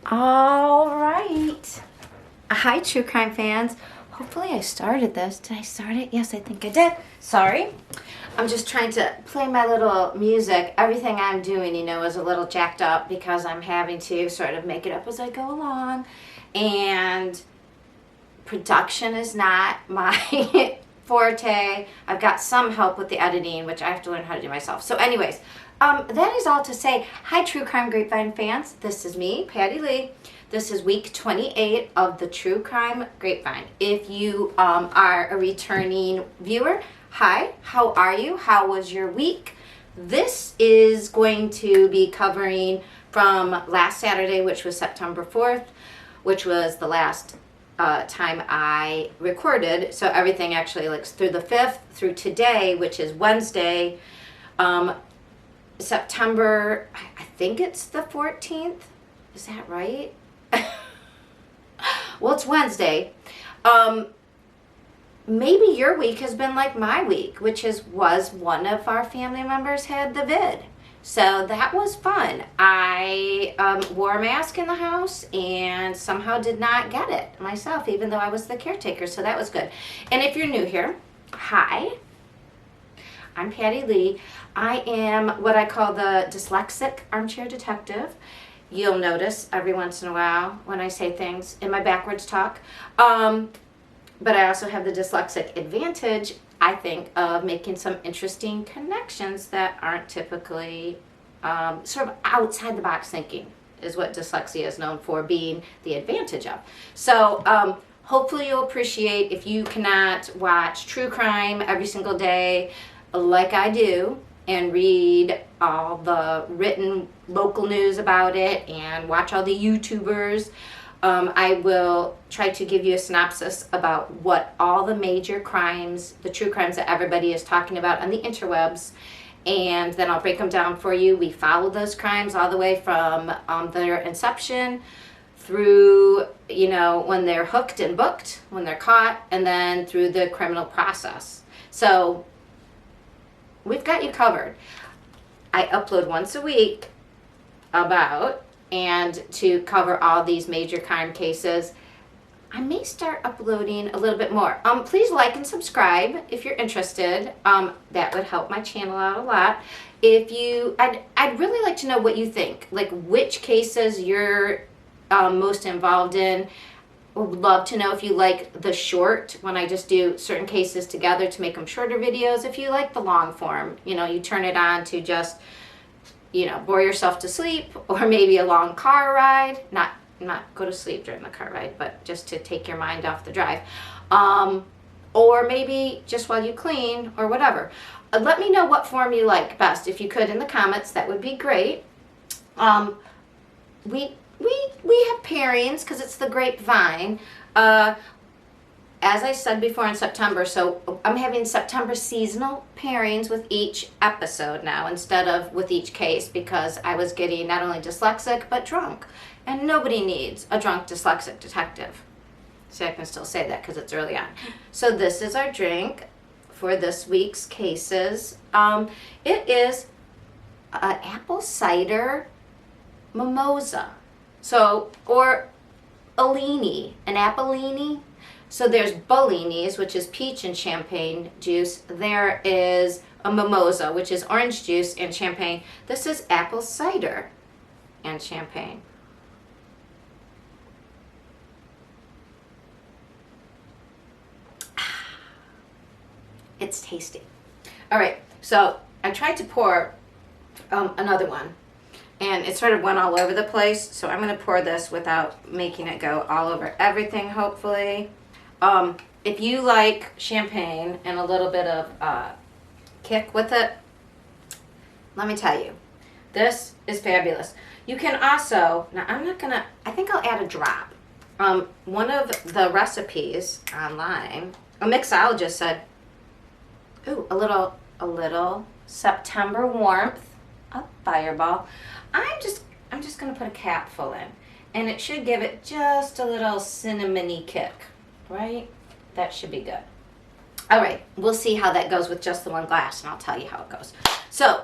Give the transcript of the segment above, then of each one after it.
All right. Hi, true crime fans. Hopefully I started this. Did I start it? Yes, I think I did. Sorry. I'm just trying to play my little music. Everything I'm doing, is a little jacked up because I'm having to sort of make it up as I go along. And production is not my forte. I've got some help with the editing, which I have to learn how to do myself. So anyways, that is all to say, hi True Crime Grapevine fans. This is me, Patty Lee. This is week 28 of the True Crime Grapevine. If you are a returning viewer, hi, how are you? How was your week? This is going to be covering from last Saturday, which was September 4th, which was the last time I recorded. So everything actually like through the 5th through today, which is Wednesday, September, I think it's the 14th. Is that right? Well, it's Wednesday. Maybe your week has been like my week, which was one of our family members had the vid. So that was fun. I wore a mask in the house and somehow did not get it myself, even though I was the caretaker. So that was good. And if you're new here, hi. I'm Patty Lee. I am what I call the dyslexic armchair detective. You'll notice every once in a while when I say things in my backwards talk. But I also have the dyslexic advantage, I think, of making some interesting connections that aren't typically sort of outside the box thinking, is what dyslexia is known for being the advantage of. So hopefully you'll appreciate if you cannot watch true crime every single day like I do and read all the written local news about it and watch all the YouTubers. I will try to give you a synopsis about what all the major crimes, the true crimes that everybody is talking about on the interwebs, and then I'll break them down for you. We follow those crimes all the way from their inception through, when they're hooked and booked, when they're caught, and then through the criminal process. So we've got you covered. I upload once a week and to cover all these major crime cases. I may start uploading a little bit more. Please like and subscribe if you're interested. That would help my channel out a lot. I'd really like to know what you think, like which cases you're most involved in. Would love to know if you like the short, when I just do certain cases together to make them shorter videos. If you like the long form, you turn it on to just, bore yourself to sleep, or maybe a long car ride, not go to sleep during the car ride, but just to take your mind off the drive. Or maybe just while you clean or whatever. Let me know what form you like best. If you could in the comments, that would be great. We have pairings because it's the grapevine. As I said before in September, so I'm having September seasonal pairings with each episode now instead of with each case, because I was getting not only dyslexic but drunk. And nobody needs a drunk dyslexic detective. So I can still say that because it's early on. So this is our drink for this week's cases. It is an apple cider mimosa. So, or Alini, an Appellini. So there's Bellinis, which is peach and champagne juice. There is a mimosa, which is orange juice and champagne. This is apple cider and champagne. It's tasty. All right, so I tried to pour another one, and it sort of went all over the place, so I'm going to pour this without making it go all over everything, hopefully. If you like champagne and a little bit of kick with it, let me tell you, this is fabulous. You can also, now I think I'll add a drop. One of the recipes online, a mixologist said, ooh, a little September warmth, a fireball. I'm just going to put a capful in, and it should give it just a little cinnamony kick, right? That should be good. All right, we'll see how that goes with just the one glass, and I'll tell you how it goes. So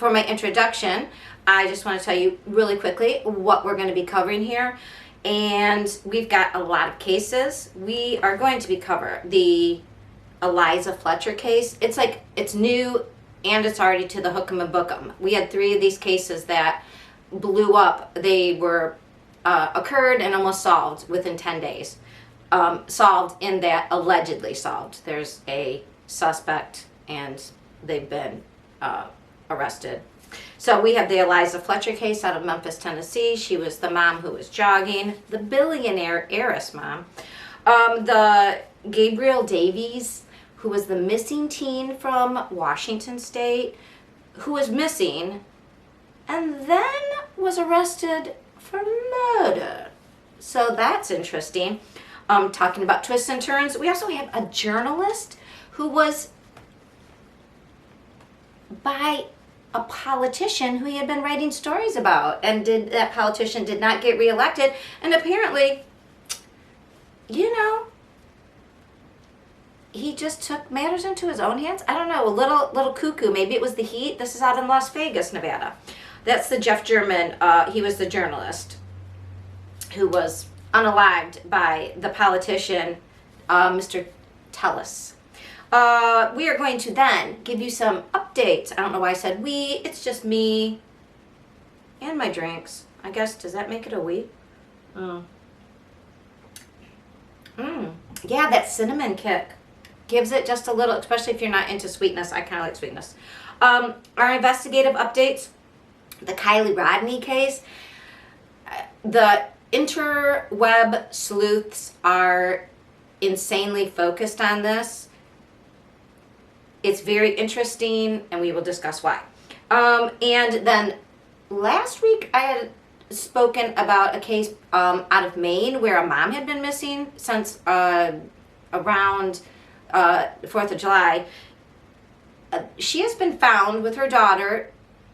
for my introduction, I just want to tell you really quickly what we're going to be covering here. And we've got a lot of cases. We are going to be covering the Eliza Fletcher case. It's new and it's already to the hook 'em and book 'em. We had 3 of these cases that blew up. They were occurred and almost solved within 10 days. Solved in that allegedly solved. There's a suspect and they've been arrested. So we have the Eliza Fletcher case out of Memphis, Tennessee. She was the mom who was jogging, the billionaire heiress mom. The Gabriel Davies, who was the missing teen from Washington State, who was missing and then was arrested for murder. So that's interesting. Talking about twists and turns, we also have a journalist who was by a politician who he had been writing stories about, and that politician did not get reelected, and apparently, he just took matters into his own hands. I don't know, a little cuckoo. Maybe it was the heat. This is out in Las Vegas, Nevada. That's the Jeff German. He was the journalist who was unalived by the politician, Mr. Telus. We are going to then give you some updates. I don't know why I said we. It's just me and my drinks. I guess, does that make it a we? Yeah, that cinnamon kick gives it just a little, especially if you're not into sweetness. I kind of like sweetness. Our investigative updates, the Kylie Rodney case. The interweb sleuths are insanely focused on this. It's very interesting, and we will discuss why. And then last week I had spoken about a case out of Maine where a mom had been missing since around 4th of July. She has been found with her daughter,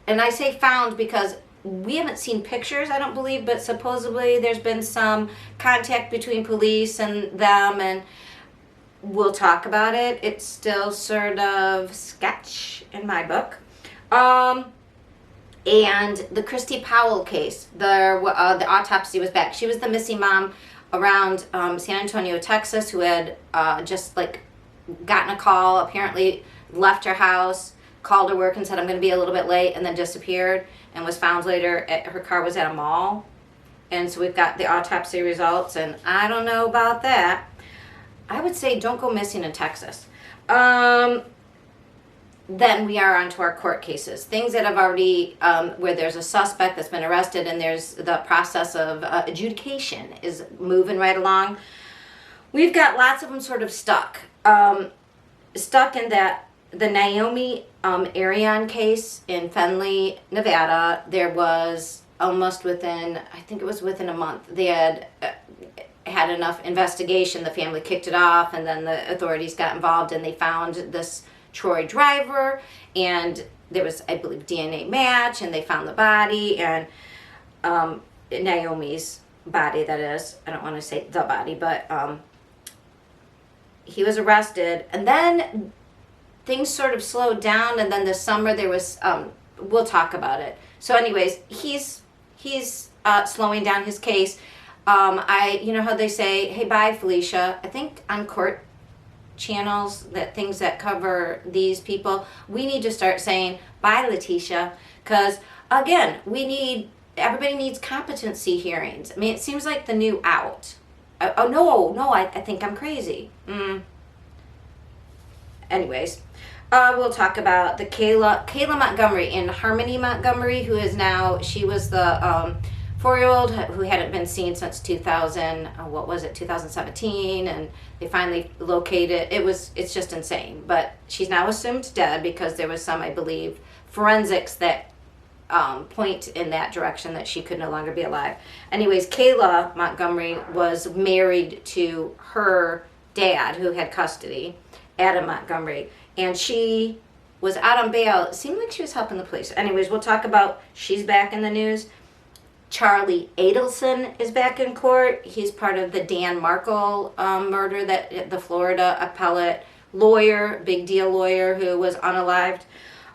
and I say found because we haven't seen pictures, I don't believe, but supposedly there's been some contact between police and them, and we'll talk about it. It's still sort of sketch in my book. And the Christy Powell case, the autopsy was back. She was the missing mom around San Antonio, Texas, who had just gotten a call, apparently left her house, called her work and said, I'm going to be a little bit late, and then disappeared, and was found later. Her car was at a mall. And so we've got the autopsy results, and I don't know about that. I would say don't go missing in Texas. Then we are on to our court cases. Things that have already, where there's a suspect that's been arrested and there's the process of adjudication is moving right along. We've got lots of them sort of stuck. Stuck in that, the Naomi Arion case in Findlay, Nevada, there was almost within, I think it was within a month, they had had enough investigation. The family kicked it off, and then the authorities got involved, and they found this Troy driver, and there was, I believe, DNA match, and they found the body, and Naomi's body, that is. I don't want to say the body, but he was arrested, and then things sort of slowed down, and then this summer there was, we'll talk about it. So anyways, he's slowing down his case. You know how they say, hey, bye, Felicia. I think on court channels, that things that cover these people, we need to start saying, bye, Letitia, because, again, everybody needs competency hearings. I mean, it seems like the new out. No, I think I'm crazy. Anyways, we'll talk about the Kayla Montgomery in Harmony Montgomery, who is now, she was the 4-year-old who hadn't been seen since 2017, and they finally located, it's just insane, but she's now assumed dead because there was some, I believe, forensics that point in that direction that she could no longer be alive. Anyways, Kayla Montgomery was married to her dad who had custody, Adam Montgomery, and she was out on bail. It seemed like she was helping the police. Anyways, we'll talk about, she's back in the news. Charlie Adelson is back in court. He's part of the Dan Markle murder, that the Florida appellate lawyer, big deal lawyer who was unalived.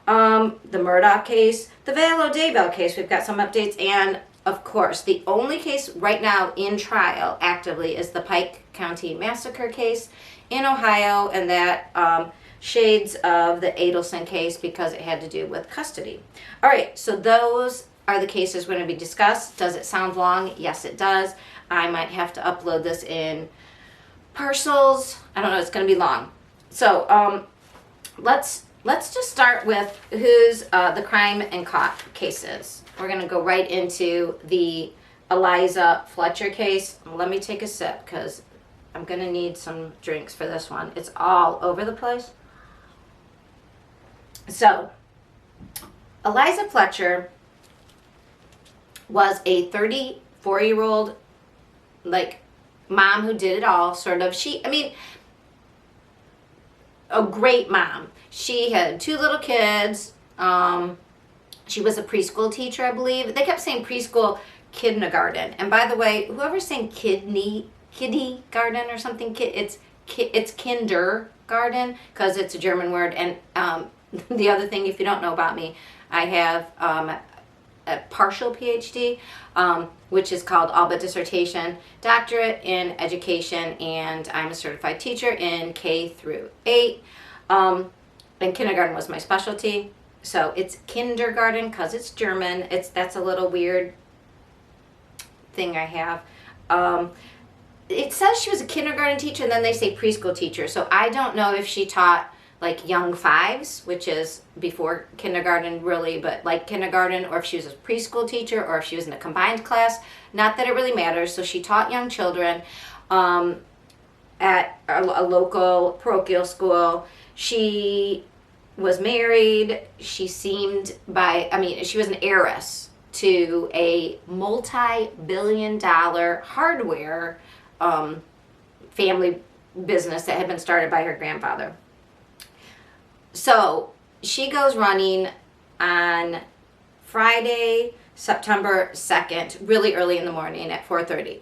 the Murdoch case, the Valo Daybell case, we've got some updates, and of course, the only case right now in trial actively is the Pike County Massacre case in Ohio, and that shades of the Adelson case because it had to do with custody. All right, so those are the cases we're going to be discussed. Does it sound long? Yes, it does. I might have to upload this in parcels. I don't know, it's going to be long. So let's just start with who's the crime and cop cases. We're going to go right into the Eliza Fletcher case. Let me take a sip because I'm going to need some drinks for this one. It's all over the place. So, Eliza Fletcher was a 34-year-old, like, mom who did it all, sort of. A great mom. She had 2 little kids. She was a preschool teacher, I believe. They kept saying preschool kindergarten. And by the way, whoever's saying kiddie garden or something, it's kindergarten because it's a German word. And the other thing, if you don't know about me, I have a partial PhD, which is called all but dissertation, doctorate in education, and I'm a certified teacher in K through 8. And kindergarten was my specialty. So it's kindergarten because it's German. That's a little weird thing I have. It says she was a kindergarten teacher, and then they say preschool teacher. So I don't know if she taught like young 5s, which is before kindergarten really, but like kindergarten, or if she was a preschool teacher, or if she was in a combined class. Not that it really matters. So she taught young children at a local parochial school. She was married. She she was an heiress to a multi-billion-dollar hardware family business that had been started by her grandfather. So she goes running on Friday, September 2nd, really early in the morning at 4:30.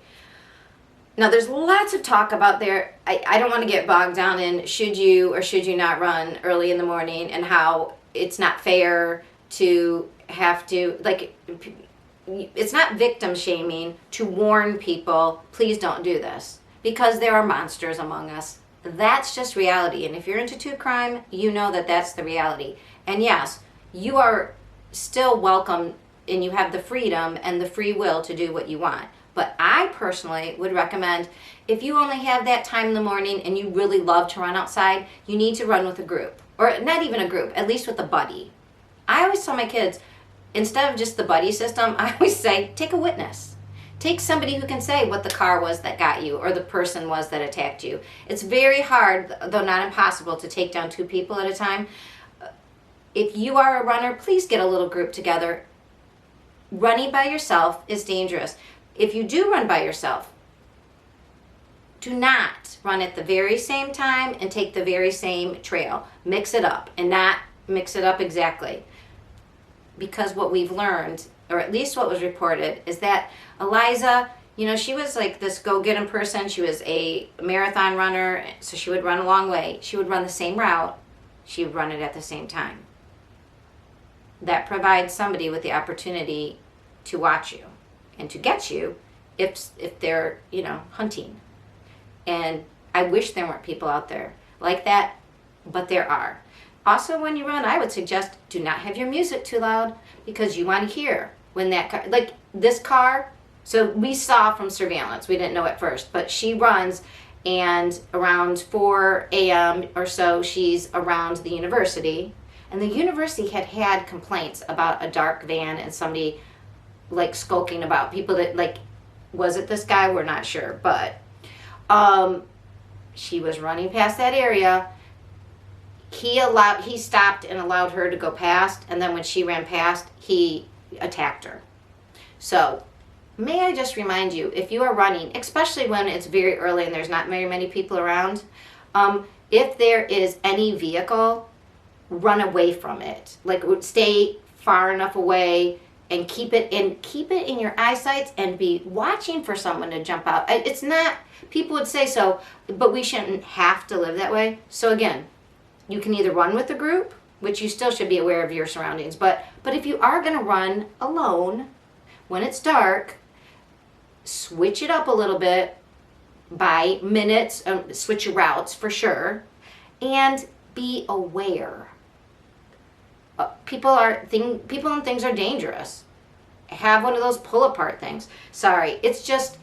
Now, there's lots of talk about there. I don't want to get bogged down in should you or should you not run early in the morning and how it's not fair to have to, like, it's not victim shaming to warn people, please don't do this, because there are monsters among us. That's just reality. And if you're into true crime, you know that that's the reality. And yes, you are still welcome and you have the freedom and the free will to do what you want. But I personally would recommend, if you only have that time in the morning and you really love to run outside, you need to run with a group. Or not even a group, at least with a buddy. I always tell my kids, instead of just the buddy system, I always say, take a witness. Take somebody who can say what the car was that got you or the person was that attacked you. It's very hard, though not impossible, to take down 2 people at a time. If you are a runner, please get a little group together. Running by yourself is dangerous. If you do run by yourself, do not run at the very same time and take the very same trail. Mix it up and not mix it up exactly. Because what we've learned, or at least what was reported, is that Eliza, she was like this go-getter person. She was a marathon runner, so she would run a long way. She would run the same route. She would run it at the same time. That provides somebody with the opportunity to watch you and to get you if they're, hunting. And I wish there weren't people out there like that, but there are. Also, when you run, I would suggest do not have your music too loud because you want to hear when that car, like this car, so we saw from surveillance, we didn't know at first, but she runs and around 4 a.m. or so, she's around the university. And the university had complaints about a dark van and somebody like skulking about. People that like, was it this guy? We're not sure, but she was running past that area. He stopped and allowed her to go past, and then when she ran past, he attacked her. So, may I just remind you, if you are running, especially when it's very early and there's not very many people around, if there is any vehicle, run away from it. Like, stay far enough away and keep it in your eyesight and be watching for someone to jump out. It's not, people would say so, but we shouldn't have to live that way. So again, you can either run with a group which you still should be aware of your surroundings. But if you are going to run alone when it's dark, switch it up a little bit by minutes, switch your routes for sure, and be aware. People and things are dangerous. Have one of those pull apart things. Sorry, it's just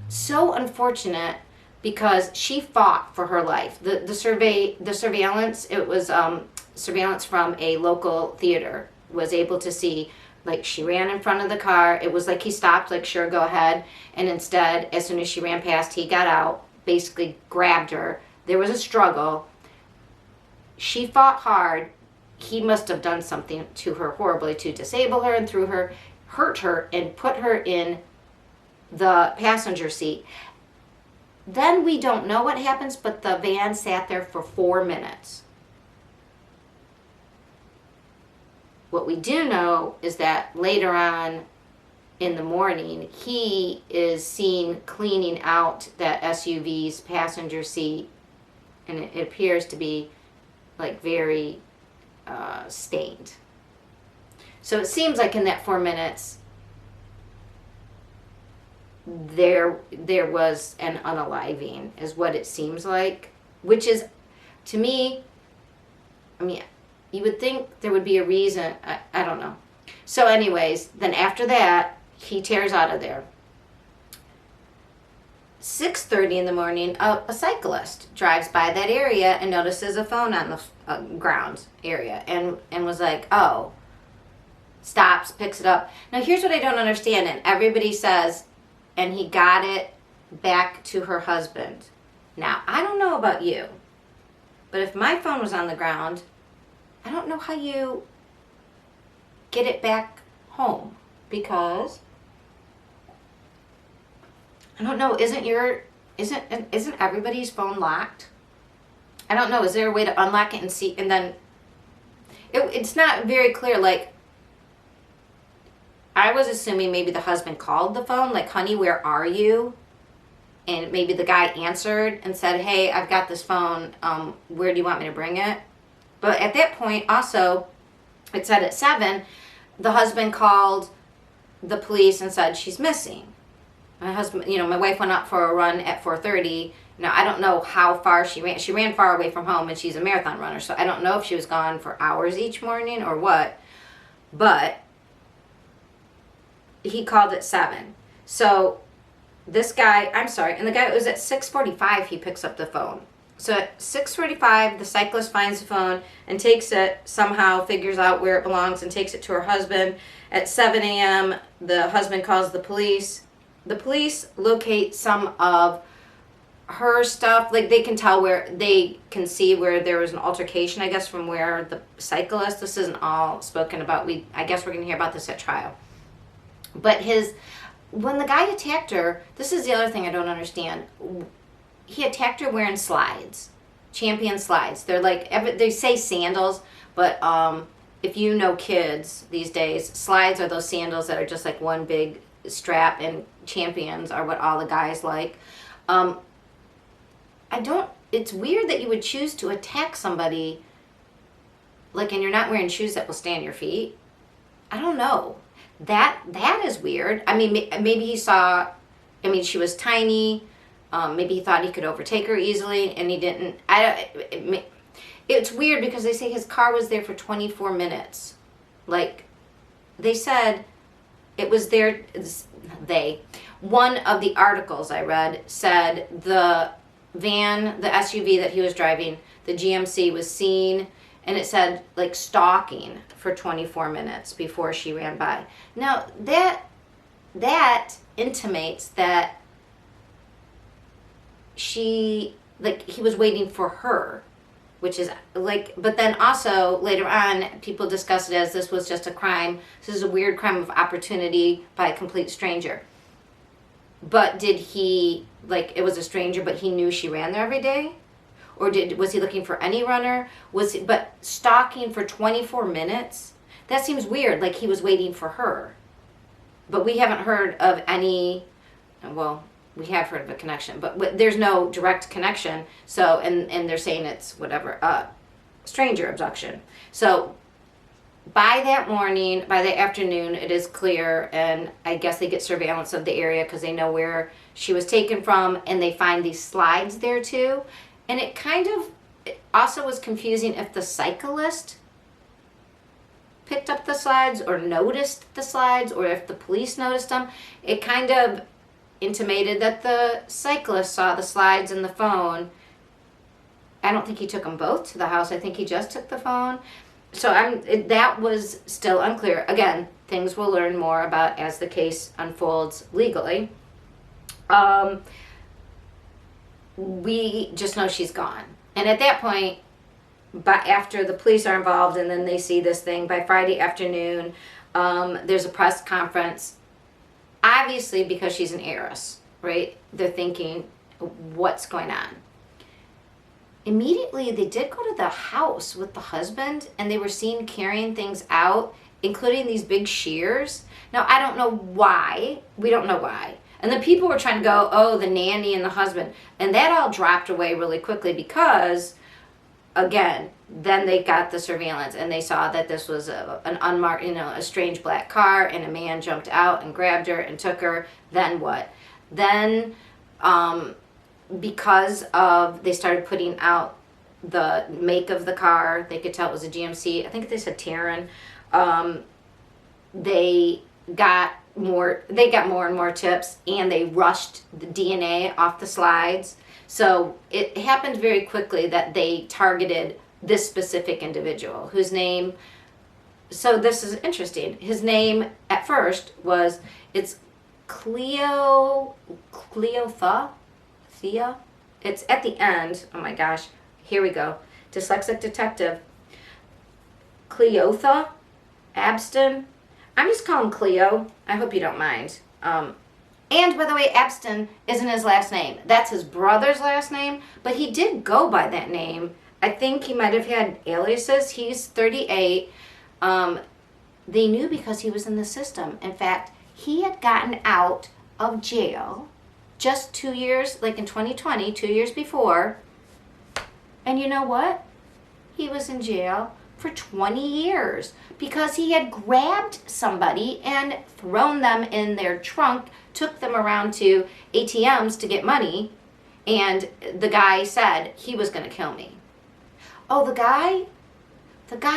so unfortunate because she fought for her life. The surveillance, it was surveillance from a local theater, was able to see, like, she ran in front of the car. It was like he stopped, like, sure, go ahead. And instead, as soon as she ran past, he got out, basically grabbed her. There was a struggle. She fought hard. He must have done something to her horribly to disable her and hurt her and put her in the passenger seat. Then we don't know what happens, but the van sat there for 4 minutes. What we do know is that later on in the morning, he is seen cleaning out that SUV's passenger seat, and it appears to be like very stained. So it seems like in that 4 minutes, there was an unaliving, is what it seems like, which is, to me, I mean, you would think there would be a reason. I don't know. So anyways, then after that, he tears out of there. 6:30 in the morning, a cyclist drives by that area and notices a phone on the ground area and was like, oh, stops, picks it up. Now here's what I don't understand, and everybody says, and he got it back to her husband. Now, I don't know about you, but if my phone was on the ground, I don't know how you get it back home, because I don't know, isn't everybody's phone locked? I don't know, is there a way to unlock it and see, and then it's not very clear. Like, I was assuming maybe the husband called the phone, like, honey, where are you? And maybe the guy answered and said, hey, I've got this phone, where do you want me to bring it? But at that point, also, it said at 7, the husband called the police and said she's missing. My husband, my wife went out for a run at 4:30. Now, I don't know how far she ran. She ran far away from home, and she's a marathon runner, so I don't know if she was gone for hours each morning or what. But he called at 7. So this guy, and the guy, it was at 6:45 he picks up the phone. So at 6:45, the cyclist finds the phone and takes it, somehow figures out where it belongs and takes it to her husband. At 7 a.m., the husband calls the police. The police locate some of her stuff. Like, they can see where there was an altercation, I guess, from where the cyclist, this isn't all spoken about. I guess we're going to hear about this at trial. But when the guy attacked her, this is the other thing I don't understand. He attacked her wearing slides, Champion slides. They're like, they say sandals, but if you know kids these days, slides are those sandals that are just like one big strap, and Champions are what all the guys like. It's weird that you would choose to attack somebody, like, and you're not wearing shoes that will stay on your feet. I don't know. That is weird. I mean, maybe he saw, she was tiny. Maybe he thought he could overtake her easily, and he didn't. It's weird because they say his car was there for 24 minutes. Like, they said it was there. One of the articles I read said the van, the SUV that he was driving, the GMC, was seen, and it said, like, stalking for 24 minutes before she ran by. Now, that intimates that he was waiting for her, which is, like, but then also later on, people discussed it as this was just a crime. This is a weird crime of opportunity by a complete stranger. But did he, it was a stranger, but he knew she ran there every day? Or was he looking for any runner? But stalking for 24 minutes? That seems weird, like he was waiting for her. But we haven't heard of any, well, we have heard of a connection, but there's no direct connection. So, and they're saying it's whatever, stranger abduction. So by that morning, by the afternoon, it is clear, and I guess they get surveillance of the area because they know where she was taken from, and they find these slides there too. And it kind of also was confusing if the cyclist picked up the slides or noticed the slides, or if the police noticed them. It kind of intimated that the cyclist saw the slides and the phone. I don't think he took them both to the house. I think he just took the phone. So that was still unclear. Again, things we'll learn more about as the case unfolds legally. We just know she's gone. And at that point, but after the police are involved and then they see this thing, by Friday afternoon, there's a press conference. Obviously, because she's an heiress, right? They're thinking, what's going on? Immediately, they did go to the house with the husband, and they were seen carrying things out, including these big shears. Now, I don't know why. We don't know why. And the people were trying to go, oh, the nanny and the husband. And that all dropped away really quickly because, again, then they got the surveillance and they saw that this was an unmarked, a strange black car, and a man jumped out and grabbed her and took her. Then what? Then, because they started putting out the make of the car, they could tell it was a GMC. I think they said Terran. They got more and more tips, and they rushed the DNA off the slides. So it happened very quickly that they targeted this specific individual whose name, so this is interesting. His name at first it's Thea. It's at the end. Oh my gosh. Here we go. Dyslexic detective. Cleotha Abston. I'm just calling Cleo. I hope you don't mind. And by the way, Abston isn't his last name. That's his brother's last name, but he did go by that name. I think he might have had aliases. He's 38. They knew because he was in the system. In fact, he had gotten out of jail just 2 years, like in 2020, 2 years before. And you know what? He was in jail for 20 years because he had grabbed somebody and thrown them in their trunk, took them around to ATMs to get money, and the guy said he was going to kill me. Oh, the guy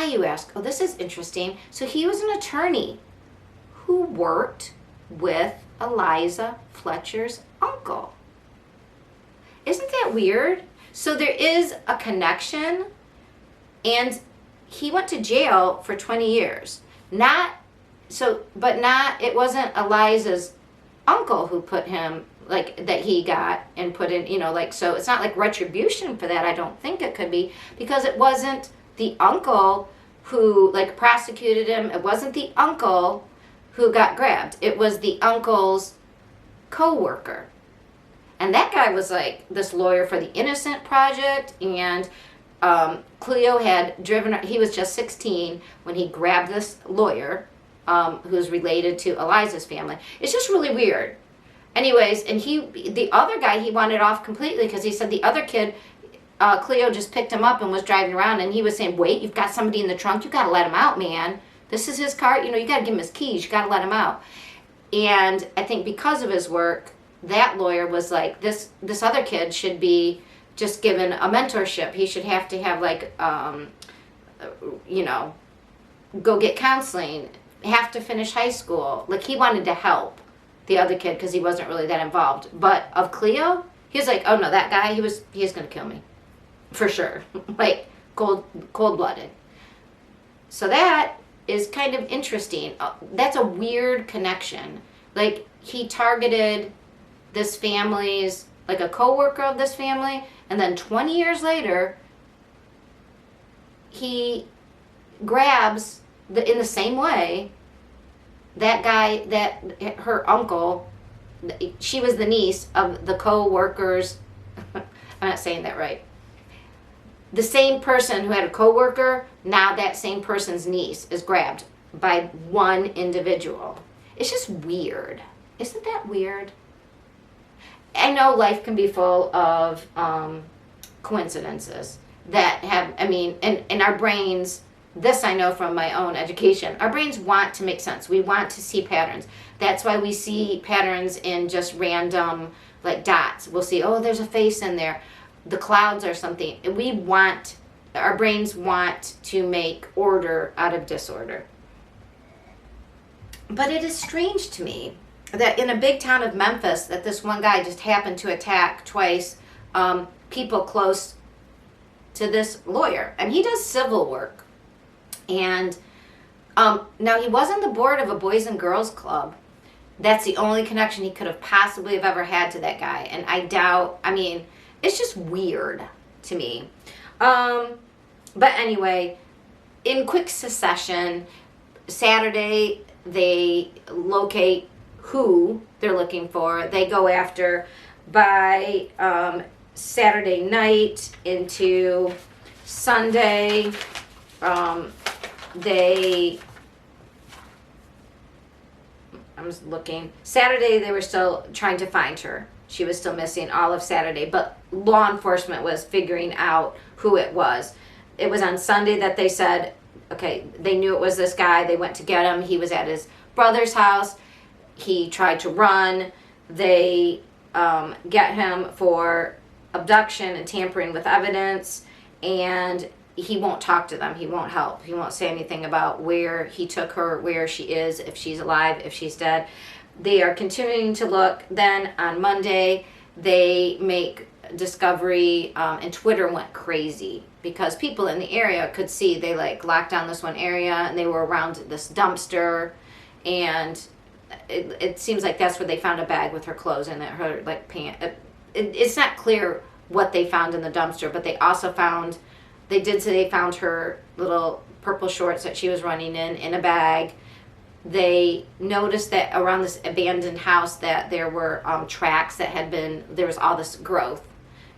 you ask. Oh, this is interesting. So he was an attorney who worked with Eliza Fletcher's uncle. Isn't that weird? So there is a connection, and he went to jail for 20 years. It wasn't Eliza's uncle who put him, like, that he got and put in, so it's not like retribution for that. I don't think it could be, because it wasn't the uncle who, like, prosecuted him. It wasn't the uncle who got grabbed. It was the uncle's co-worker. And that guy was like this lawyer for the Innocent Project, and Cleo had driven, he was just 16 when he grabbed this lawyer who's related to Eliza's family. It's just really weird. Anyways, and the other guy, he wanted off completely because he said the other kid, Cleo just picked him up and was driving around, and he was saying, wait, you've got somebody in the trunk, you got to let him out, man. This is his car, you got to give him his keys, you got to let him out. And I think because of his work, that lawyer was like, this other kid should be just given a mentorship. He should have to have, like, go get counseling, have to finish high school. Like, he wanted to help the other kid because he wasn't really that involved. But of Cleo, he was like, oh no, that guy, he's going to kill me. For sure. Like, cold-blooded. So that is kind of interesting. That's a weird connection. Like, he targeted this family's, like, a co-worker of this family, and then 20 years later, he grabs, in the same way, that guy, her uncle, she was the niece of the co-worker's, I'm not saying that right. The same person who had a co-worker, now that same person's niece is grabbed by one individual. It's just weird. Isn't that weird? I know life can be full of coincidences, that have, I mean, and our brains, this I know from my own education, our brains want to make sense. We want to see patterns. That's why we see patterns in just random, like, dots. We'll see, oh, there's a face in there. The clouds are something. Our brains want to make order out of disorder. But it is strange to me that in a big town of Memphis, that this one guy just happened to attack twice people close to this lawyer. And he does civil work. And now he was on the board of a Boys and Girls Club. That's the only connection he could have possibly have ever had to that guy. And I doubt, I mean, it's just weird to me. But anyway, in quick succession, Saturday, they locate who they're looking for. They go after by Saturday night into Sunday. I'm just looking. Saturday, they were still trying to find her. She was still missing all of Saturday, but law enforcement was figuring out who it was. It was on Sunday that they said, okay, they knew it was this guy. They went to get him. He was at his brother's house. He tried to run. They get him for abduction and tampering with evidence, and he won't talk to them. He won't help. He won't say anything about where he took her, where she is, if she's alive, if she's dead. They are continuing to look. Then on Monday, they make discovery, and Twitter went crazy because people in the area could see. They like locked down this one area, and they were around this dumpster, and it seems like that's where they found a bag with her clothes in it, her like pant. It's not clear what they found in the dumpster, but they also found, they did say they found her little purple shorts that she was running in a bag. They noticed that around this abandoned house that there were tracks that had been, there was all this growth,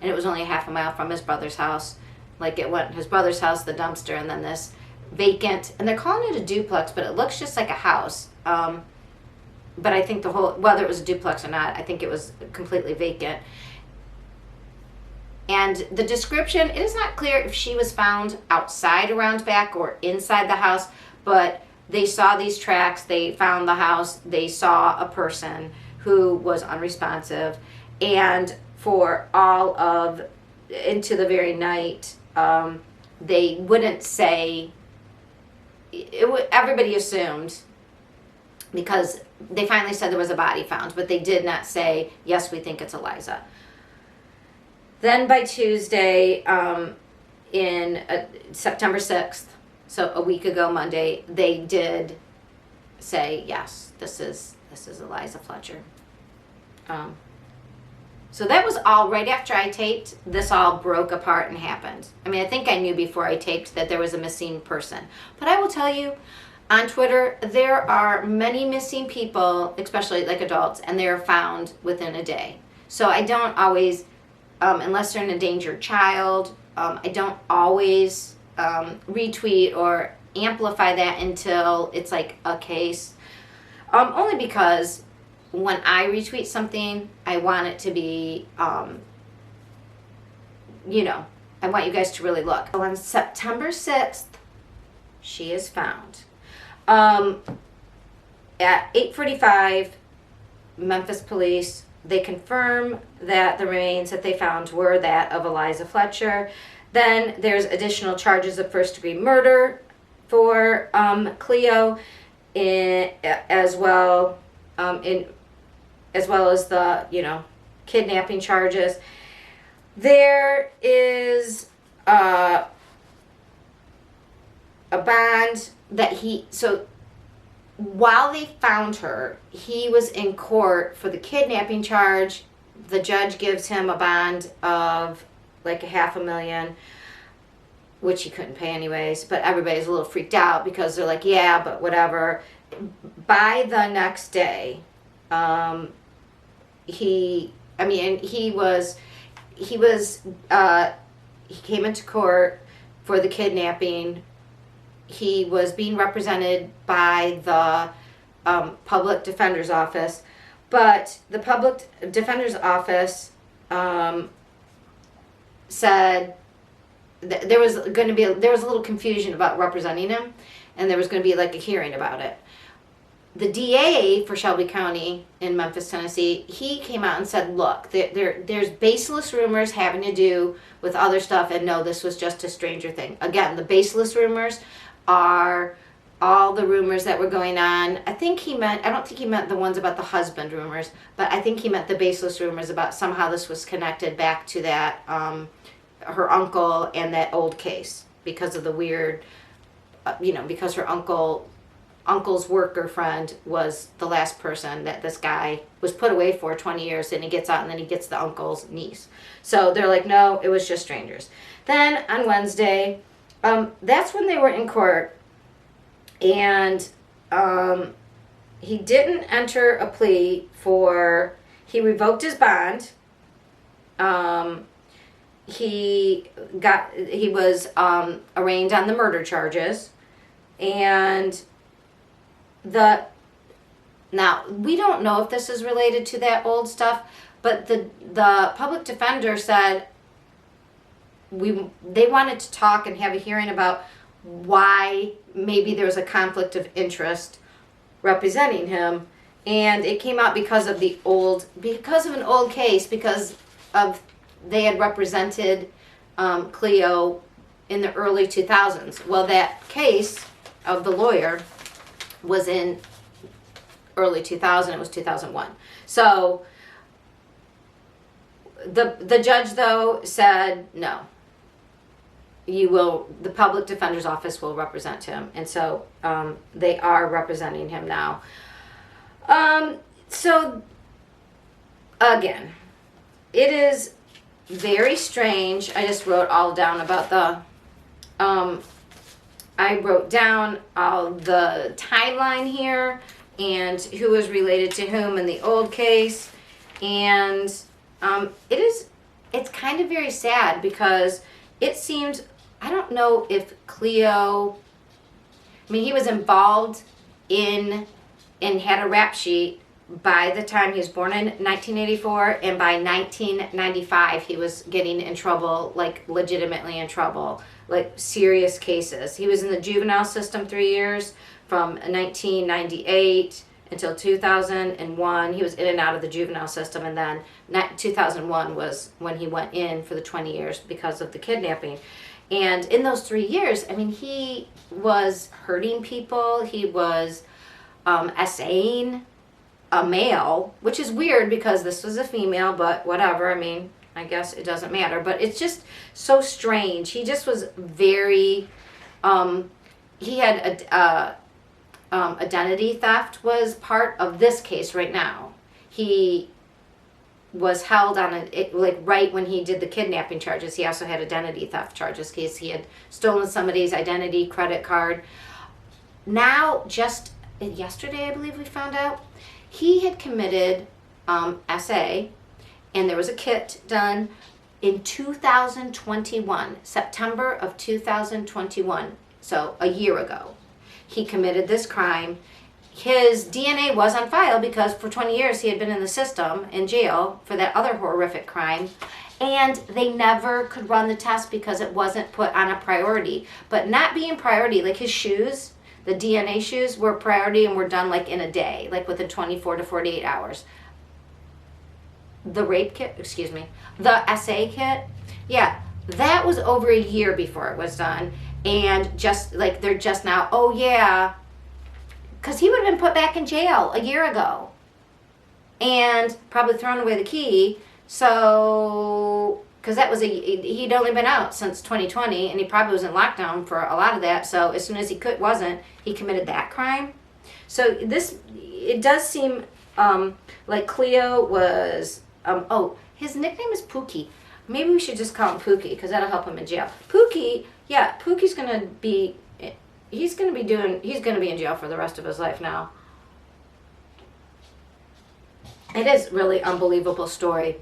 and it was only a half a mile from his brother's house. Like it went his brother's house, the dumpster, and then this vacant, and they're calling it a duplex, but it looks just like a house. But I think the whole, whether it was a duplex or not, I think it was completely vacant. And the description, it is not clear if she was found outside around back or inside the house, but they saw these tracks, they found the house, they saw a person who was unresponsive, and for all of, into the very night, they wouldn't say, everybody assumed, because they finally said there was a body found, but they did not say, yes, we think it's Eliza. Then by Tuesday, in September 6th, so a week ago Monday, they did say, yes, this is Eliza Fletcher. So that was all right after I taped. This all broke apart and happened. I mean, I think I knew before I taped that there was a missing person. But I will tell you, on Twitter, there are many missing people, especially like adults, and they're found within a day. So I don't always, unless they're an endangered child, I don't always retweet or amplify that until it's like a case. Only because when I retweet something, I want it to be, you know, I want you guys to really look. So on September 6th, she is found. At 8:45, Memphis police, they confirm that the remains that they found were that of Eliza Fletcher. Then there's additional charges of first-degree murder for Cleo, as well as the, you know, kidnapping charges. There is a bond that so while they found her, he was in court for the kidnapping charge. The judge gives him a bond of like $500,000, which he couldn't pay anyways, but everybody's a little freaked out because they're like, yeah, but whatever. By the next day, he came into court for the kidnapping. He was being represented by the public defender's office, but the public defender's office said there was a little confusion about representing him, and there was going to be like a hearing about it. The DA for Shelby County in Memphis, Tennessee, he came out and said, look, there's baseless rumors having to do with other stuff, and no, this was just a stranger thing. Again, the baseless rumors are all the rumors that were going on. I don't think he meant the ones about the husband rumors, but I think he meant the baseless rumors about somehow this was connected back to that, her uncle and that old case, because of the weird, because her uncle's worker friend was the last person that this guy was put away for 20 years, and he gets out and then he gets the uncle's niece. So they're like, no, it was just strangers. Then on Wednesday, that's when they were in court, and he didn't enter a plea he revoked his bond. He was arraigned on the murder charges, and now we don't know if this is related to that old stuff, but the public defender said they wanted to talk and have a hearing about why maybe there was a conflict of interest representing him, and it came out because of an old case, because of they had represented Cleo in the early 2000s. Well, that case of the lawyer was in early 2000. It was 2001. So the judge, though, said no. The public defender's office will represent him, and so they are representing him now. So again, it is very strange. I just wrote all down about I wrote down all the timeline here and who was related to whom in the old case, and it's kind of very sad, because it seems, I don't know if Cleo, he was involved in and had a rap sheet by the time he was born in 1984, and by 1995 he was getting in trouble, like legitimately in trouble, like serious cases. He was in the juvenile system 3 years, from 1998 until 2001. He was in and out of the juvenile system, and then 2001 was when he went in for the 20 years because of the kidnapping. And in those 3 years, he was hurting people. He was essaying a male, which is weird because this was a female, but whatever. I guess it doesn't matter. But it's just so strange. He just was very, he had identity theft was part of this case right now. He was held on right when he did the kidnapping charges. He also had identity theft charges because he had stolen somebody's identity, credit card. Now, just yesterday, I believe we found out, he had committed SA, and there was a kit done in 2021, September of 2021, so a year ago. He committed this crime. His DNA was on file because for 20 years he had been in the system, in jail, for that other horrific crime. And they never could run the test because it wasn't put on a priority. But not being priority, like his shoes, the DNA shoes were priority and were done like in a day, like within 24 to 48 hours. The rape kit, the SA kit, yeah, that was over a year before it was done. And just like they're just now, oh yeah, because he would have been put back in jail a year ago and probably thrown away the key. So, because that was he'd only been out since 2020, and he probably was in lockdown for a lot of that. So as soon as he he committed that crime. So it does seem like Cleo was, his nickname is Pookie. Maybe we should just call him Pookie because that'll help him in jail. Pookie, yeah, Pookie's he's going to be in jail for the rest of his life now. It is really unbelievable story.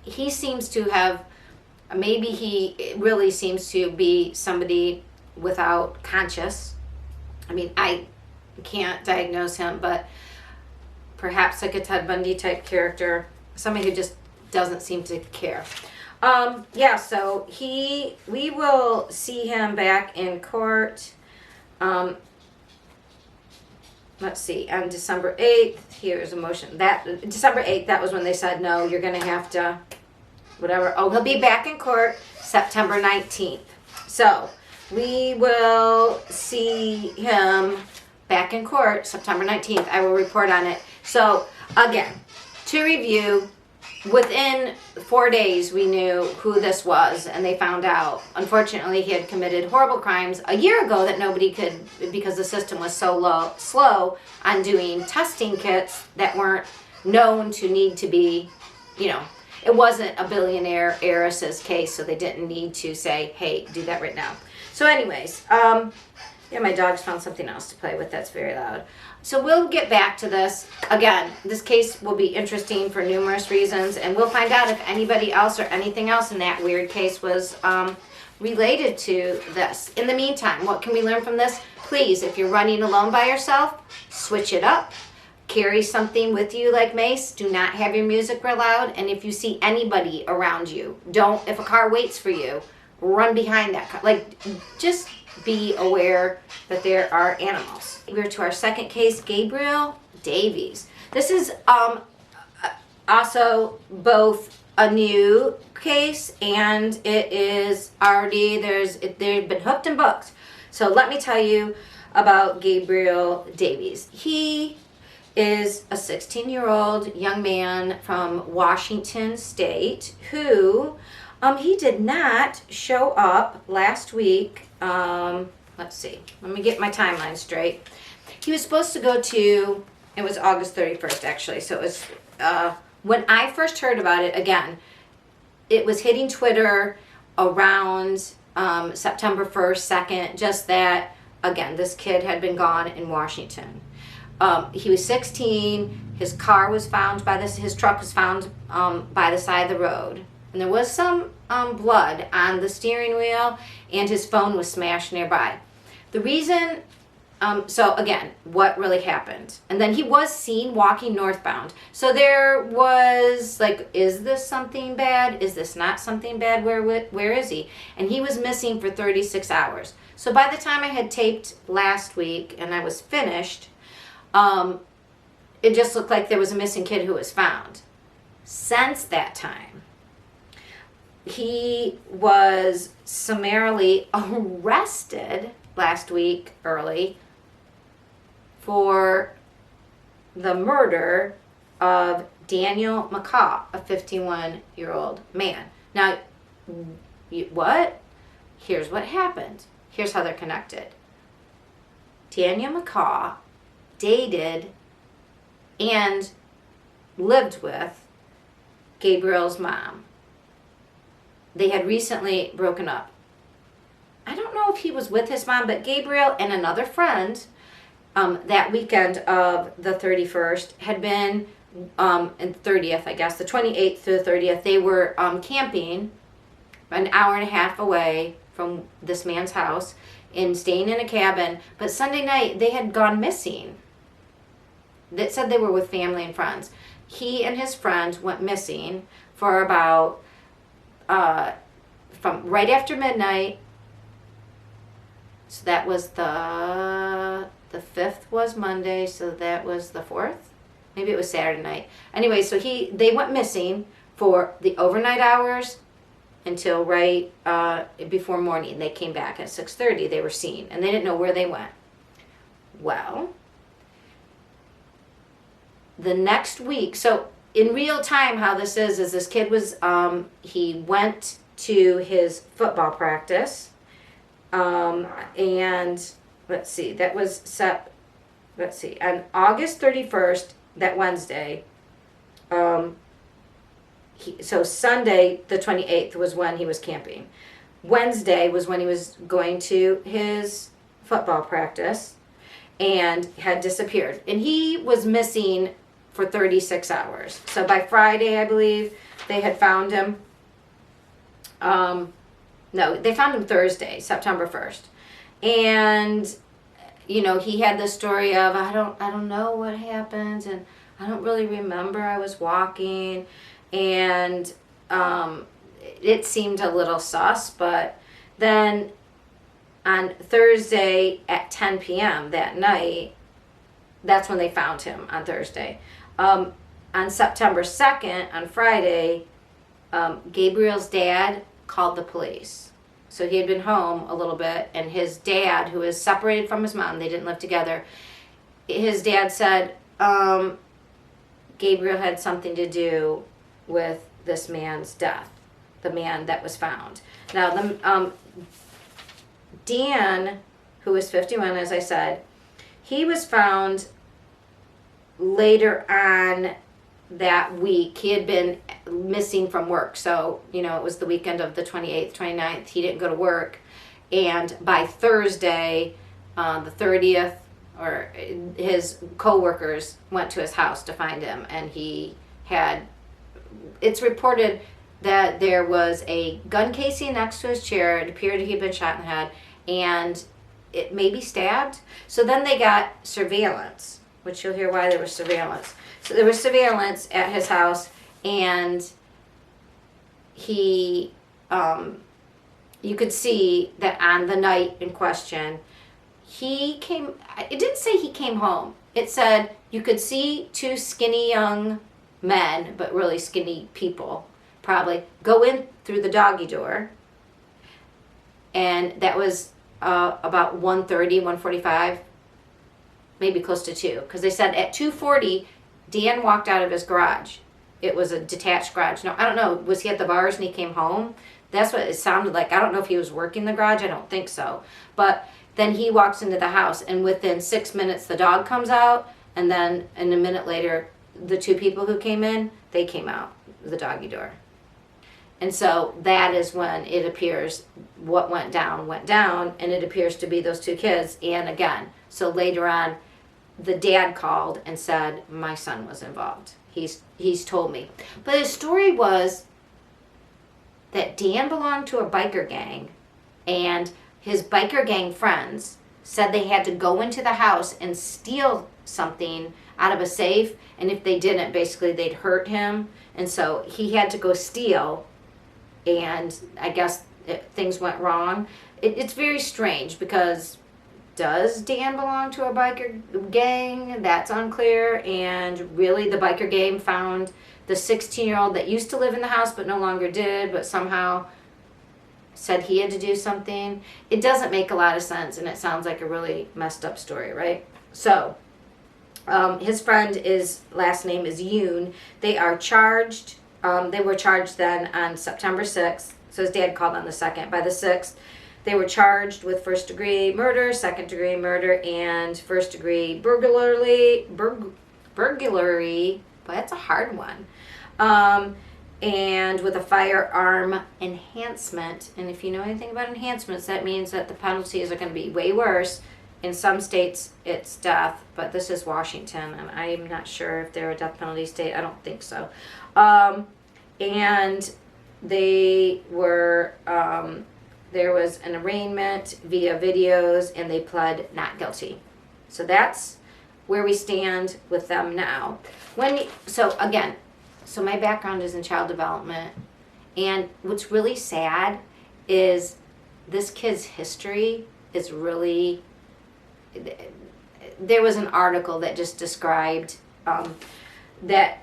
He seems to have, maybe he really seems to be somebody without conscience. I can't diagnose him, but perhaps like a Ted Bundy type character, somebody who just doesn't seem to care. Yeah, so we will see him back in court. Let's see, on December 8th, here's a motion. That, December 8th, that was when they said, no, you're gonna have to, whatever. Oh, he'll be back in court September 19th. So, we will see him back in court September 19th. I will report on it. So, again, to review, within 4 days, we knew who this was, and they found out. Unfortunately, he had committed horrible crimes a year ago that nobody could, because the system was so slow on doing testing kits that weren't known to need to be, you know, it wasn't a billionaire heiress's case, so they didn't need to say, hey, do that right now. So anyways, yeah, my dog's found something else to play with that's very loud. So we'll get back to this. Again, this case will be interesting for numerous reasons, and we'll find out if anybody else or anything else in that weird case was related to this. In the meantime, what can we learn from this? Please, if you're running alone by yourself, switch it up. Carry something with you like mace. Do not have your music real loud. And if you see anybody around you, don't, if a car waits for you, run behind that car. Like, just be aware that there are animals. We're to our second case, Gabriel Davies. This is also both a new case and it is already, they've been hooked and booked. So let me tell you about Gabriel Davies. He is a 16-year-old young man from Washington State who he did not show up last week. Let's see. Let me get my timeline straight. He was supposed to go to, it was August 31st actually. So it was, when I first heard about it, again, it was hitting Twitter around September 1st, 2nd, just that, again, this kid had been gone in Washington. He was 16, his car was found by this, his truck was found by the side of the road. And there was some blood on the steering wheel, and his phone was smashed nearby. The reason, so again, what really happened? And then he was seen walking northbound. So there was like, is this something bad? Is this not something bad? Where is he? And he was missing for 36 hours. So by the time I had taped last week and I was finished, it just looked like there was a missing kid who was found. Since that time, he was summarily arrested last week early for the murder of Daniel McCaw, a 51-year-old man. Now, what? Here's what happened. Here's how they're connected. Daniel McCaw dated and lived with Gabriel's mom. They had recently broken up. I don't know if he was with his mom, but Gabriel and another friend that weekend of the 31st had been, and 30th, I guess, the 28th to the 30th, they were camping an hour and a half away from this man's house and staying in a cabin. But Sunday night, they had gone missing. That said they were with family and friends. He and his friend went missing for about from right after midnight. So that was the 5th was Monday, so that was the 4th. Maybe it was Saturday night. Anyway, so they went missing for the overnight hours until right before morning. They came back at 6:30. They were seen, and they didn't know where they went. Well, the next week, so in real time, how this is this kid was, he went to his football practice, and let's see, that was on August 31st, that Wednesday, so Sunday, the 28th, was when he was camping. Wednesday was when he was going to his football practice and had disappeared. And he was missing for 36 hours. So by Friday, I believe, they had found him. No, they found him Thursday, September 1st. And, you know, he had the story of, I don't know what happened, and I don't really remember. I was walking, and it seemed a little sus, but then on Thursday at 10 p.m. that night, that's when they found him on Thursday. On September 2nd, on Friday, Gabriel's dad called the police. So he had been home a little bit, and his dad, who is separated from his mom, they didn't live together, his dad said Gabriel had something to do with this man's death, the man that was found. Now, Dan, who was 51, as I said, he was found later on that week. He had been missing from work. So, it was the weekend of the 28th, 29th. He didn't go to work. And by Thursday, the 30th, or his co-workers went to his house to find him. And it's reported that there was a gun casing next to his chair. It appeared he had been shot in the head. And it may be stabbed. So then they got surveillance, which you'll hear why there was surveillance. So there was surveillance at his house, and he, you could see that on the night in question, it didn't say he came home. It said you could see two skinny young men, but really skinny people, probably, go in through the doggy door. And that was about 1:30, 1:45, maybe close to 2. Because they said at 2:40, Dan walked out of his garage. It was a detached garage. No, I don't know. Was he at the bars and he came home? That's what it sounded like. I don't know if he was working the garage. I don't think so. But then he walks into the house, and within 6 minutes, the dog comes out. And then a minute later, the two people who came in, they came out the doggy door. And so that is when it appears what went down, and it appears to be those two kids. And again, so later on, the dad called and said, my son was involved. He's told me. But his story was that Dan belonged to a biker gang, and his biker gang friends said they had to go into the house and steal something out of a safe, and if they didn't, basically they'd hurt him. And so he had to go steal, and I guess things went wrong. It's very strange, because does Dan belong to a biker gang? That's unclear. And really, the biker gang found the 16-year-old that used to live in the house but no longer did, but somehow said he had to do something. It doesn't make a lot of sense, and it sounds like a really messed up story, right? So his friend, last name is Yoon. They are charged. They were charged then on September 6th. So his dad called on the 2nd. By the 6th, they were charged with first-degree murder, second-degree murder, and first-degree burglary. Burglary, but that's a hard one. And with a firearm enhancement. And if you know anything about enhancements, that means that the penalties are going to be way worse. In some states, it's death, but this is Washington, and I'm not sure if they're a death penalty state. I don't think so. And they were, there was an arraignment via videos, and they pled not guilty. So that's where we stand with them now. So my background is in child development, and what's really sad is this kid's history is really, there was an article that just described that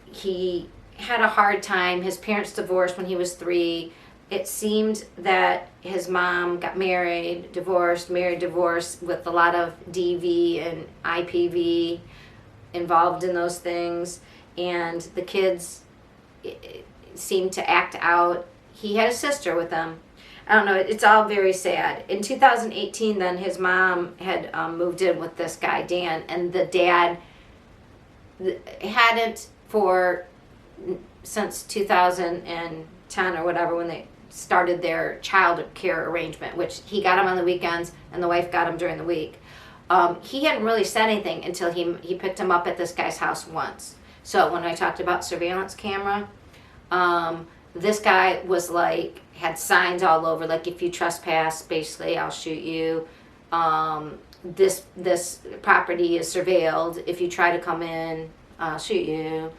he had a hard time. His parents divorced when he was 3. It seemed that his mom got married, divorced, with a lot of DV and IPV involved in those things. And the kids seemed to act out. He had a sister with him. I don't know, it's all very sad. In 2018, then, his mom had moved in with this guy, Dan, and the dad hadn't since 2010 or whatever, when they started their child care arrangement, which he got him on the weekends and the wife got him during the week. He hadn't really said anything until he picked him up at this guy's house once. So when I talked about surveillance camera, this guy was like, had signs all over, like, if you trespass, basically, I'll shoot you. This property is surveilled. If you try to come in, I'll shoot you.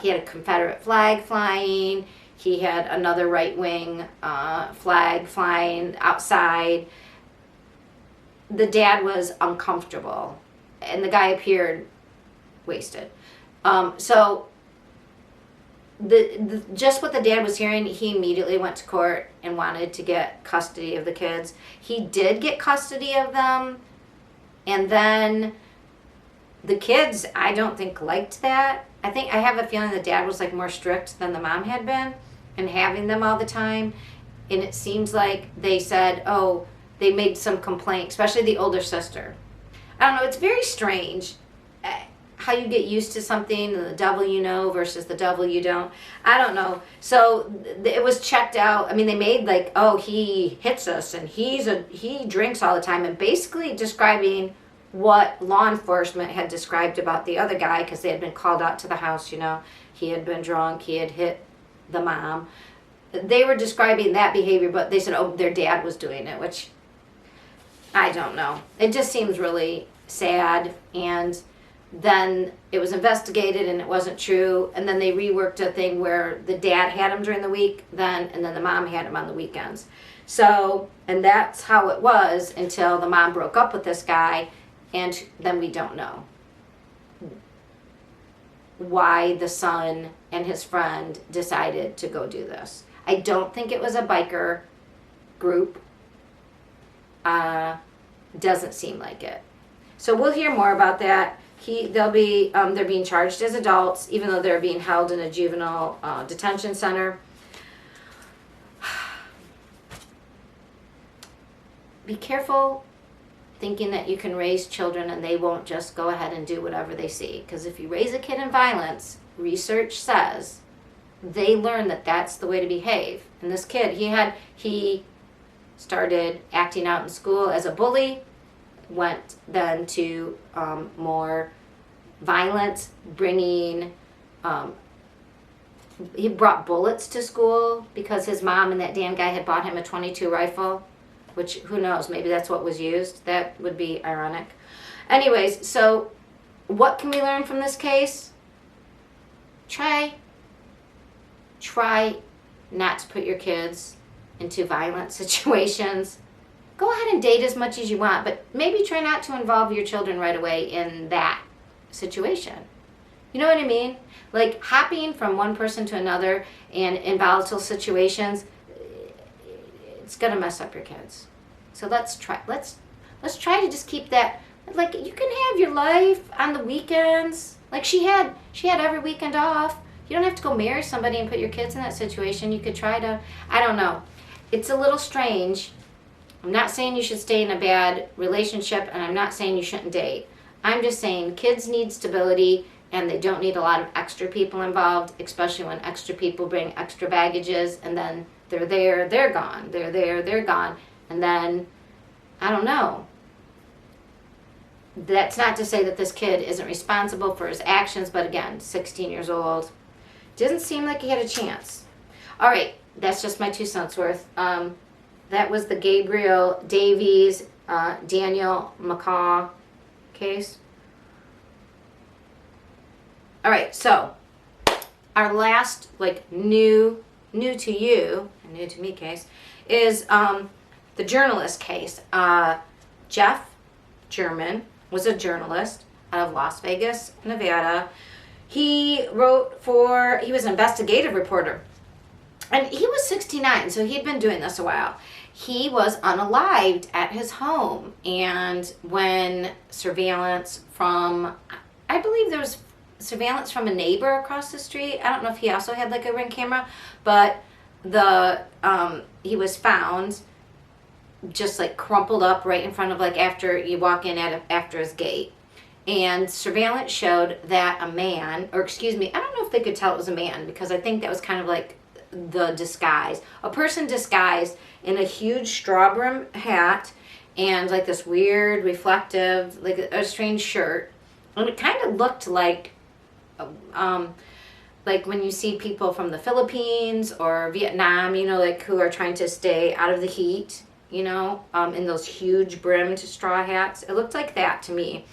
He had a Confederate flag flying. He had another right-wing flag flying outside. The dad was uncomfortable, and the guy appeared wasted. So just what the dad was hearing, he immediately went to court and wanted to get custody of the kids. He did get custody of them, and then the kids, I don't think, liked that. I have a feeling the dad was like more strict than the mom had been in having them all the time. And it seems like they said, oh, they made some complaint, especially the older sister. I don't know, it's very strange how you get used to something and the devil you know versus the devil you don't. I don't know. So it was checked out. I mean, they made like, oh, he hits us and he drinks all the time, and basically describing what law enforcement had described about the other guy, because they had been called out to the house, you know. He had been drunk, he had hit the mom. They were describing that behavior, but they said, oh, their dad was doing it, which I don't know. It just seems really sad. And then it was investigated and it wasn't true, and then they reworked a thing where the dad had him during the week and then the mom had him on the weekends. So, and that's how it was until the mom broke up with this guy, and then we don't know why the son and his friend decided to go do this. I don't think it was a biker group. Doesn't seem like it. So we'll hear more about that. They're being charged as adults, even though they're being held in a juvenile detention center. Be careful thinking that you can raise children and they won't just go ahead and do whatever they see. Because if you raise a kid in violence, research says they learn that that's the way to behave. And this kid, he started acting out in school as a bully, went then to more violence, bringing, he brought bullets to school because his mom and that damn guy had bought him a .22 rifle, which, who knows, maybe that's what was used. That would be ironic. Anyways, so what can we learn from this case? Try not to put your kids into violent situations. Go ahead and date as much as you want, but maybe try not to involve your children right away in that situation. You know what I mean? Like hopping from one person to another and in volatile situations, it's gonna mess up your kids. So let's try to just keep that. Like, you can have your life on the weekends. Like she had every weekend off. You don't have to go marry somebody and put your kids in that situation. You could try to, I don't know. It's a little strange. I'm not saying you should stay in a bad relationship, and I'm not saying you shouldn't date. I'm just saying kids need stability, and they don't need a lot of extra people involved, especially when extra people bring extra baggages, and then they're there, they're gone. They're there, they're gone. And then, I don't know. That's not to say that this kid isn't responsible for his actions, but again, 16 years old. Doesn't seem like he had a chance. All right, that's just my 2 cents worth. That was the Gabriel Davies, Daniel McCaw case. All right, so our last new to you, and new to me case is the journalist case. Jeff German was a journalist out of Las Vegas, Nevada. He was an investigative reporter. And he was 69, so he'd been doing this a while. He was unalived at his home, and when surveillance from, I believe there was surveillance from a neighbor across the street. I don't know if he also had like a Ring camera, but he was found just like crumpled up right in front of, like, after you walk in after his gate. And surveillance showed that a man, or excuse me, I don't know if they could tell it was a man, because I think that was kind of like the disguise. A person disguised in a huge straw brim hat and like this weird reflective, like a strange shirt. And it kind of looked like when you see people from the Philippines or Vietnam, you know, like who are trying to stay out of the heat, you know, in those huge brimmed straw hats. It looked like that to me.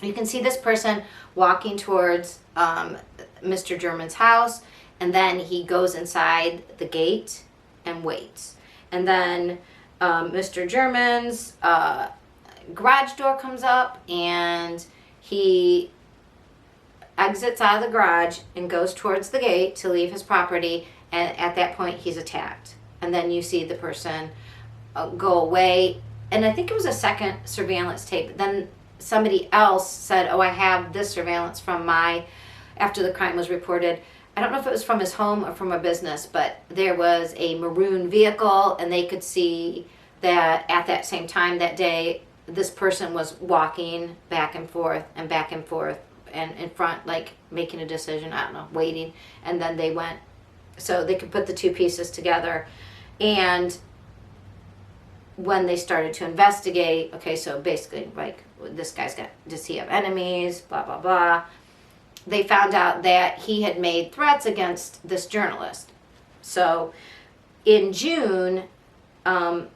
You can see this person walking towards Mr. German's house, And then he goes inside the gate and waits. And then Mr. German's garage door comes up, and he exits out of the garage and goes towards the gate to leave his property. And at that point, he's attacked. And then you see the person go away. And I think it was a second surveillance tape. Then somebody else said, oh, I have this surveillance from after the crime was reported. I don't know if it was from his home or from a business, but there was a maroon vehicle, and they could see that at that same time that day, this person was walking back and forth and in front, like making a decision, I don't know, waiting. And then they went, so they could put the two pieces together. And when they started to investigate, okay, so basically, like, this guy's does he have enemies, blah, blah, blah. They found out that he had made threats against this journalist. So in June, they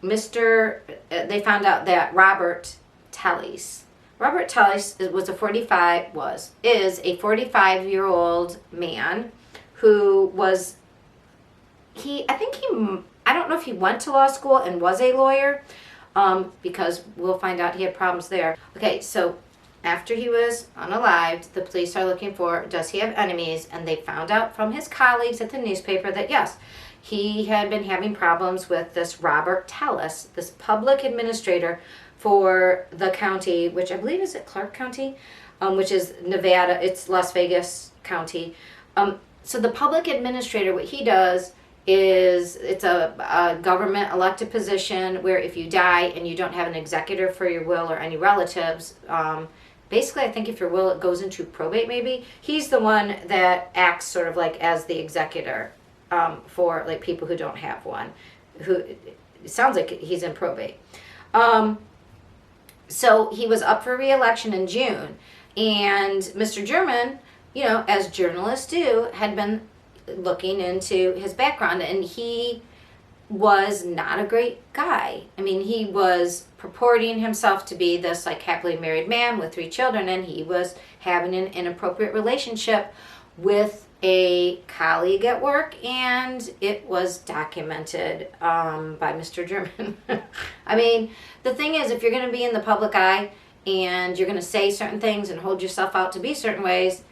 found out that Robert Telus is a 45-year-old man who was, I don't know if he went to law school and was a lawyer, because we'll find out he had problems there. Okay, so after he was unalived, the police are looking for, does he have enemies? And they found out from his colleagues at the newspaper that yes, he had been having problems with this Robert Telus, this public administrator for the county, which I believe is Clark County, which is Nevada, it's Las Vegas County. So the public administrator, what he does is, it's a government elected position where if you die and you don't have an executor for your will or any relatives, basically, I think if your will, it goes into probate maybe. He's the one that acts sort of like as the executor for like people who don't have one. Who, it sounds like he's in probate. So he was up for re-election in June. And Mr. German, you know, as journalists do, had been looking into his background. And he was not a great guy. I mean, he was purporting himself to be this like happily married man with 3 children, and he was having an inappropriate relationship with a colleague at work, and it was documented by Mr. German. I mean, the thing is, if you're going to be in the public eye and you're going to say certain things and hold yourself out to be certain ways,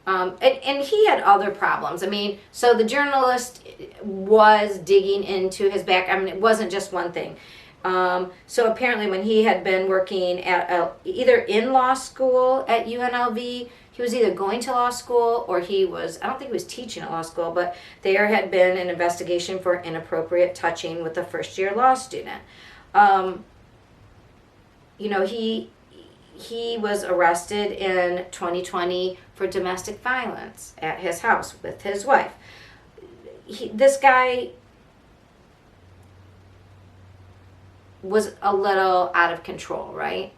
and he had other problems. I mean, so the journalist was digging into his back. I mean, it wasn't just one thing. So apparently when he had been working at either in law school at UNLV, he was either going to law school or he was, I don't think he was teaching at law school, but there had been an investigation for inappropriate touching with a first-year law student. You know, he was arrested in 2020 for domestic violence at his house with his wife. This guy was a little out of control, right?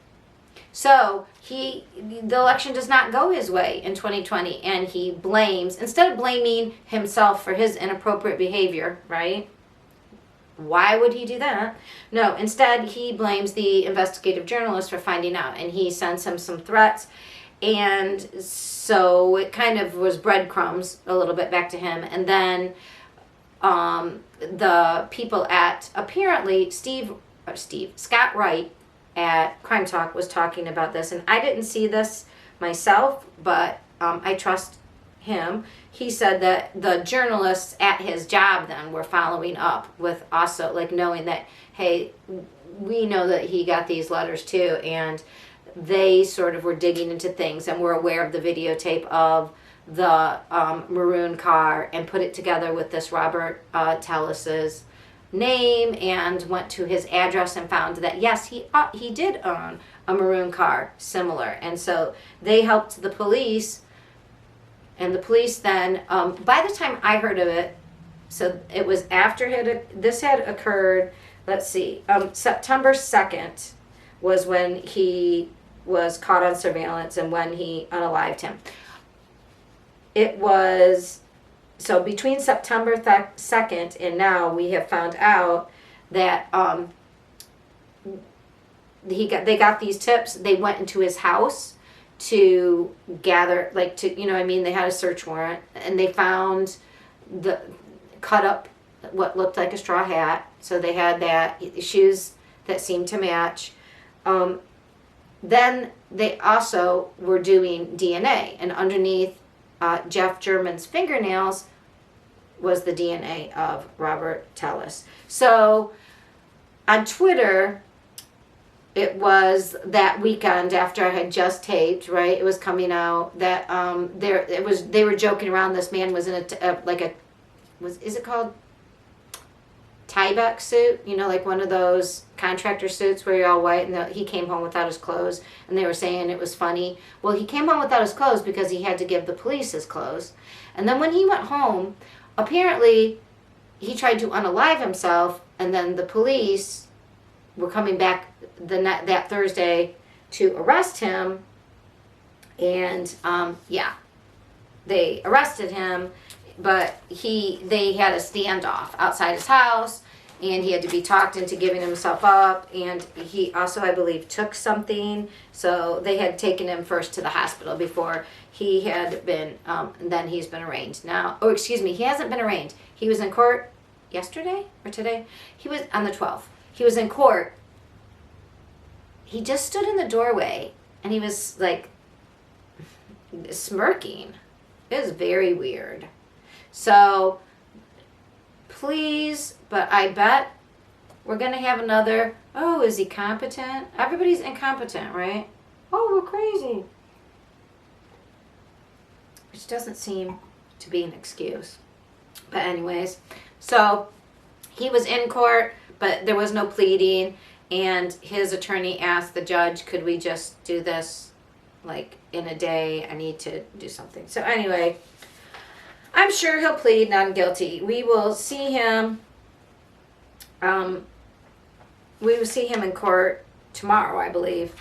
So the election does not go his way in 2020, and he blames, instead of blaming himself for his inappropriate behavior, right? Why would he do that? No, instead he blames the investigative journalist for finding out, and he sends him some threats, and so it kind of was breadcrumbs a little bit back to him. And then the people at, apparently Scott Wright at Crime Talk was talking about this, and I didn't see this myself, but I trust him. He said that the journalists at his job then were following up with also like knowing that, hey, we know that he got these letters too, and they sort of were digging into things and were aware of the videotape of the maroon car and put it together with this Robert Telus's name and went to his address and found that yes, he did own a maroon car similar. And so they helped the police, and the police then by the time I heard of it, so it was after this had occurred, let's see, September 2nd was when he was caught on surveillance and when he unalived him. It was, so between September 2nd and now, we have found out that they got these tips. They went into his house to gather, like, to, you know what I mean, they had a search warrant, and they found the cut up what looked like a straw hat. So they had that, shoes that seemed to match. Then they also were doing DNA, and underneath Jeff German's fingernails was the DNA of Robert Telus. So on Twitter, it was that weekend after I had just taped, right? It was coming out that they were joking around. This man was in is it called Tyvek suit? You know, like one of those contractor suits where you're all white, and he came home without his clothes, and they were saying it was funny. Well, he came home without his clothes because he had to give the police his clothes. And then when he went home, apparently he tried to unalive himself, and then the police were coming back that Thursday to arrest him, and they arrested him, but they had a standoff outside his house, and he had to be talked into giving himself up, and he also, I believe, took something, so they had taken him first to the hospital before he had been, and then he's been arraigned. Now, he hasn't been arraigned. He was in court yesterday or today? He was on the 12th. He was in court. He just stood in the doorway, and he was, like, smirking. It was very weird. So, please, but I bet we're going to have another, oh, is he competent? Everybody's incompetent, right? Oh, we're crazy. Which doesn't seem to be an excuse. But anyways, so he was in court, but there was no pleading, and his attorney asked the judge, could we just do this, like, in a day? I need to do something. So anyway, I'm sure he'll plead not guilty. We will see him. We will see him in court tomorrow, I believe,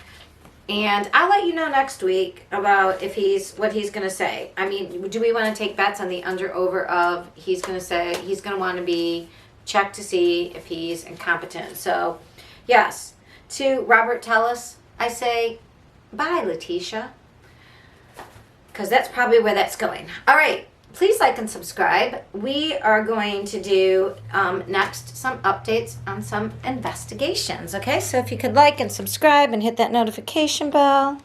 and I'll let you know next week about what he's going to say. I mean, do we want to take bets on the under/over of he's going to want to be checked to see if he's incompetent? So, yes, to Robert Telus, I say bye, Letitia, because that's probably where that's going. All right. Please like and subscribe. We are going to do next some updates on some investigations. Okay, so if you could like and subscribe and hit that notification bell.